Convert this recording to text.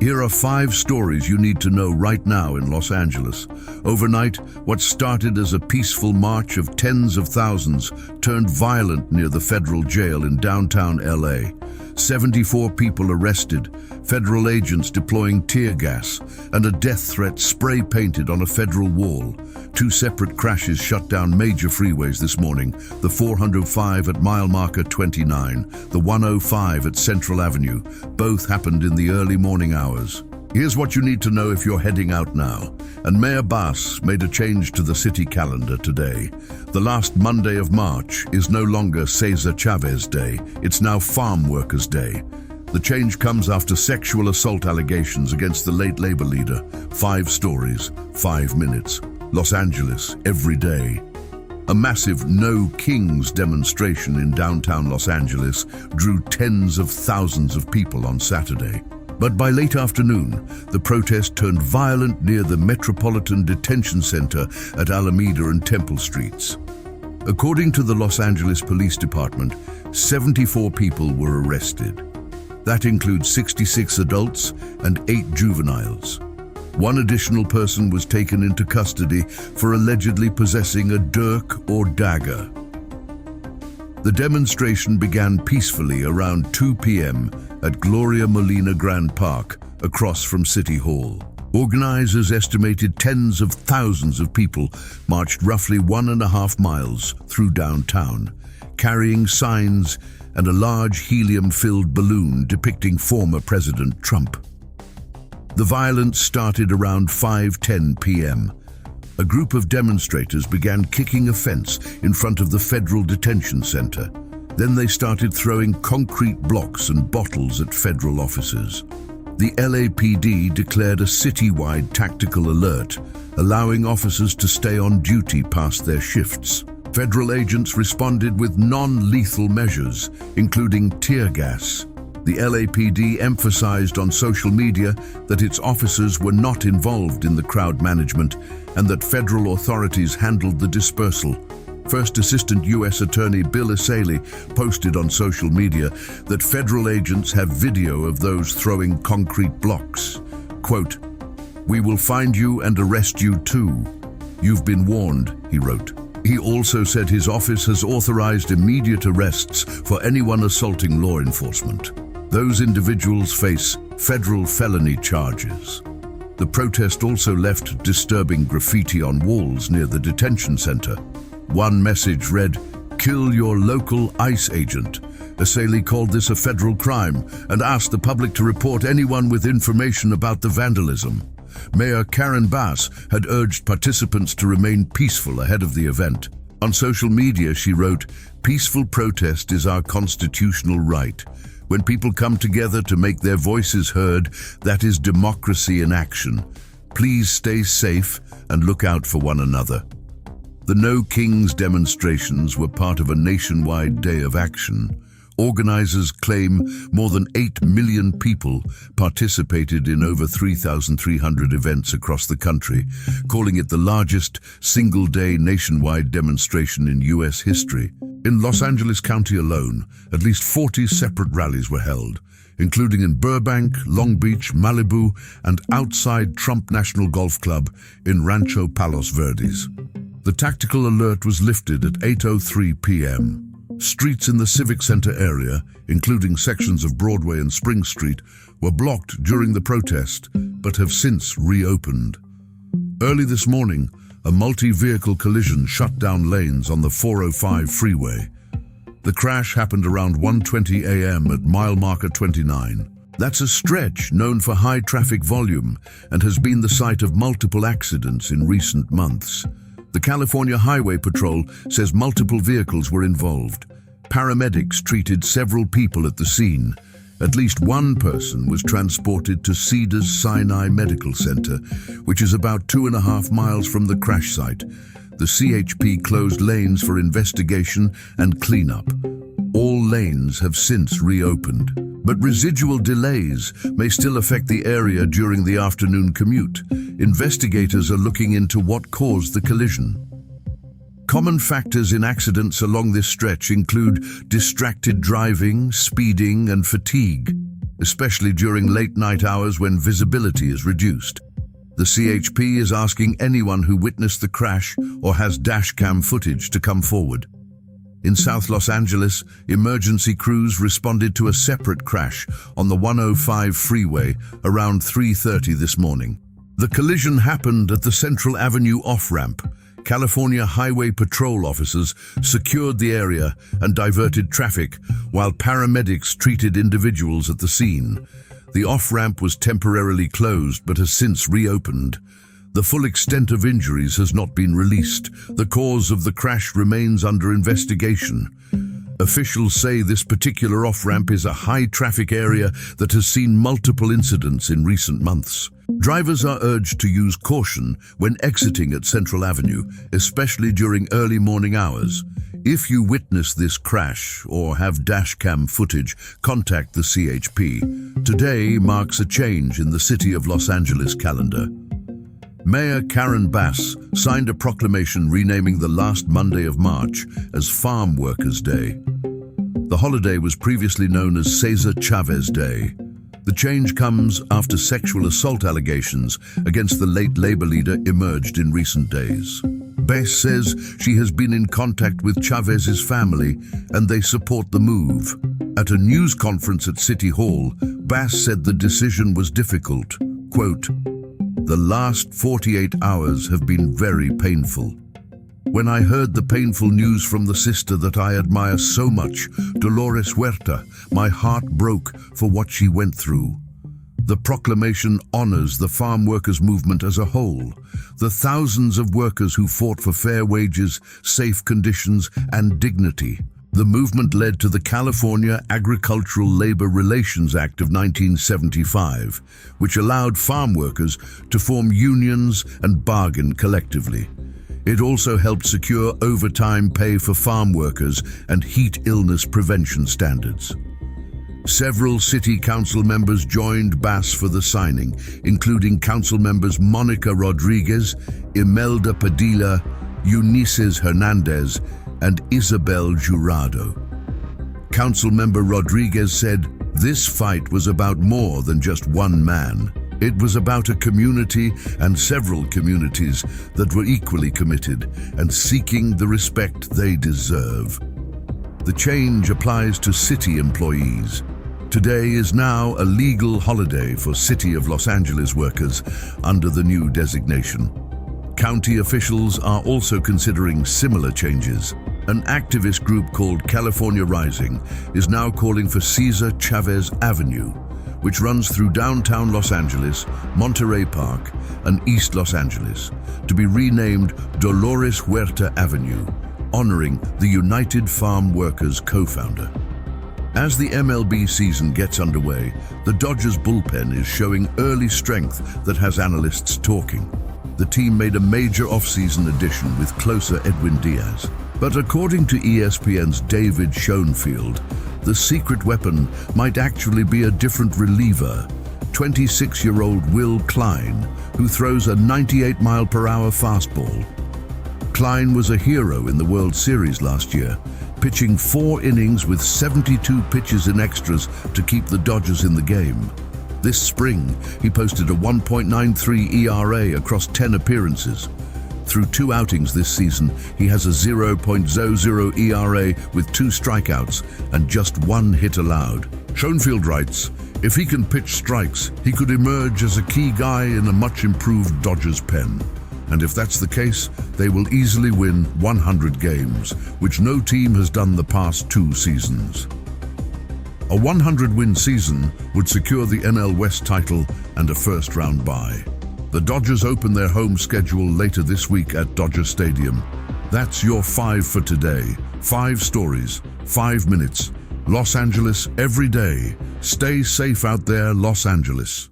Here are 5 stories you need to know right now in Los Angeles. Overnight, what started as a peaceful march of tens of thousands turned violent near the federal jail in downtown LA. 74 people arrested, federal agents deploying tear gas, and a death threat spray-painted on a federal wall. 2 separate crashes shut down major freeways this morning, the 405 at mile marker 29, the 105 at Central Avenue. Both happened in the early morning hours. Here's what you need to know if you're heading out now. And Mayor Bass made a change to the city calendar today. The last Monday of March is no longer Cesar Chavez Day. It's now Farm Workers Day. The change comes after sexual assault allegations against the late labor leader. 5 stories, 5 minutes. Los Angeles, every day. A massive No Kings demonstration in downtown Los Angeles drew tens of thousands of people on Saturday. But by late afternoon, the protest turned violent near the Metropolitan Detention Center at Alameda and Temple Streets. According to the Los Angeles Police Department, 74 people were arrested. That includes 66 adults and 8 juveniles. 1 additional person was taken into custody for allegedly possessing a dirk or dagger. The demonstration began peacefully around 2 p.m. at Gloria Molina Grand Park, across from City Hall. Organizers estimated tens of thousands of people marched roughly 1.5 miles through downtown, carrying signs and a large helium-filled balloon depicting former President Trump. The violence started around 5:10 p.m. A group of demonstrators began kicking a fence in front of the Federal Detention Center. Then they started throwing concrete blocks and bottles at federal officers. The LAPD declared a citywide tactical alert, allowing officers to stay on duty past their shifts. Federal agents responded with non-lethal measures, including tear gas. The LAPD emphasized on social media that its officers were not involved in the crowd management and that federal authorities handled the dispersal. First Assistant U.S. Attorney Bill Essayli posted on social media that federal agents have video of those throwing concrete blocks. Quote, "We will find you and arrest you too. You've been warned," he wrote. He also said his office has authorized immediate arrests for anyone assaulting law enforcement. Those individuals face federal felony charges. The protest also left disturbing graffiti on walls near the detention center. One message read, "Kill your local ICE agent." Essayli called this a federal crime and asked the public to report anyone with information about the vandalism. Mayor Karen Bass had urged participants to remain peaceful ahead of the event. On social media, she wrote, "Peaceful protest is our constitutional right. When people come together to make their voices heard, that is democracy in action. Please stay safe and look out for one another." The No Kings demonstrations were part of a nationwide day of action. Organizers claim more than 8 million people participated in over 3,300 events across the country, calling it the largest single-day nationwide demonstration in U.S. history. In Los Angeles County alone, at least 40 separate rallies were held, including in Burbank, Long Beach, Malibu, and outside Trump National Golf Club in Rancho Palos Verdes. The tactical alert was lifted at 8:03 p.m. Streets in the Civic Center area, including sections of Broadway and Spring Street, were blocked during the protest, but have since reopened. Early this morning, a multi-vehicle collision shut down lanes on the 405 freeway. The crash happened around 1:20 a.m. at mile marker 29. That's a stretch known for high traffic volume and has been the site of multiple accidents in recent months. The California Highway Patrol says multiple vehicles were involved. Paramedics treated several people at the scene. At least 1 person was transported to Cedars Sinai Medical Center, which is about 2.5 miles from the crash site. The CHP closed lanes for investigation and cleanup. All lanes have since reopened, but residual delays may still affect the area during the afternoon commute. Investigators are looking into what caused the collision. Common factors in accidents along this stretch include distracted driving, speeding, and fatigue. especially during late-night hours when visibility is reduced. The CHP is asking anyone who witnessed the crash or has dashcam footage to come forward. In South Los Angeles, emergency crews responded to a separate crash on the 105 freeway around 3:30 this morning. The collision happened at the Central Avenue off-ramp. California Highway Patrol officers secured the area and diverted traffic while paramedics treated individuals at the scene. The off-ramp was temporarily closed but has since reopened. The full extent of injuries has not been released. The cause of the crash remains under investigation. Officials say this particular off-ramp is a high-traffic area that has seen multiple incidents in recent months. Drivers are urged to use caution when exiting at Central Avenue, especially during early morning hours. If you witness this crash or have dashcam footage, contact the CHP. Today marks a change in the City of Los Angeles calendar. Mayor Karen Bass signed a proclamation renaming the last Monday of March as Farm Workers' Day. The holiday was previously known as Cesar Chavez Day. The change comes after sexual assault allegations against the late labor leader emerged in recent days. Bass says she has been in contact with Chavez's family and they support the move. At a news conference at City Hall, Bass said the decision was difficult. Quote, "The last 48 hours have been very painful. When I heard the painful news from the sister that I admire so much, Dolores Huerta, my heart broke for what she went through." The proclamation honors the farm workers movement as a whole, the thousands of workers who fought for fair wages, safe conditions, and dignity. The movement led to the California Agricultural Labor Relations Act of 1975, which allowed farm workers to form unions and bargain collectively. It also helped secure overtime pay for farm workers and heat illness prevention standards. Several city council members joined Bass for the signing, including council members Monica Rodriguez, Imelda Padilla, Eunices Hernandez, and Isabel Jurado. Councilmember Rodriguez said, "This fight was about more than just one man. It was about a community and several communities that were equally committed and seeking the respect they deserve." The change applies to city employees. Today is now a legal holiday for City of Los Angeles workers under the new designation. County officials are also considering similar changes. An activist group called California Rising is now calling for Cesar Chavez Avenue, which runs through downtown Los Angeles, Monterey Park, and East Los Angeles, to be renamed Dolores Huerta Avenue, honoring the United Farm Workers co-founder. As the MLB season gets underway, the Dodgers bullpen is showing early strength that has analysts talking. The team made a major offseason addition with closer Edwin Diaz. But according to ESPN's David Schoenfield, the secret weapon might actually be a different reliever, 26-year-old Will Klein, who throws a 98-mile-per-hour fastball. Klein was a hero in the World Series last year, pitching 4 innings with 72 pitches in extras to keep the Dodgers in the game. This spring, he posted a 1.93 ERA across 10 appearances. Through 2 outings this season, he has a 0.00 ERA with 2 strikeouts and just 1 hit allowed. Schoenfield writes, "If he can pitch strikes, he could emerge as a key guy in a much improved Dodgers pen. And if that's the case, they will easily win 100 games, which no team has done the past 2 seasons." A 100-win season would secure the NL West title and a first-round bye. The Dodgers open their home schedule later this week at Dodger Stadium. That's your 5 for today. 5 stories, 5 minutes. Los Angeles every day. Stay safe out there, Los Angeles.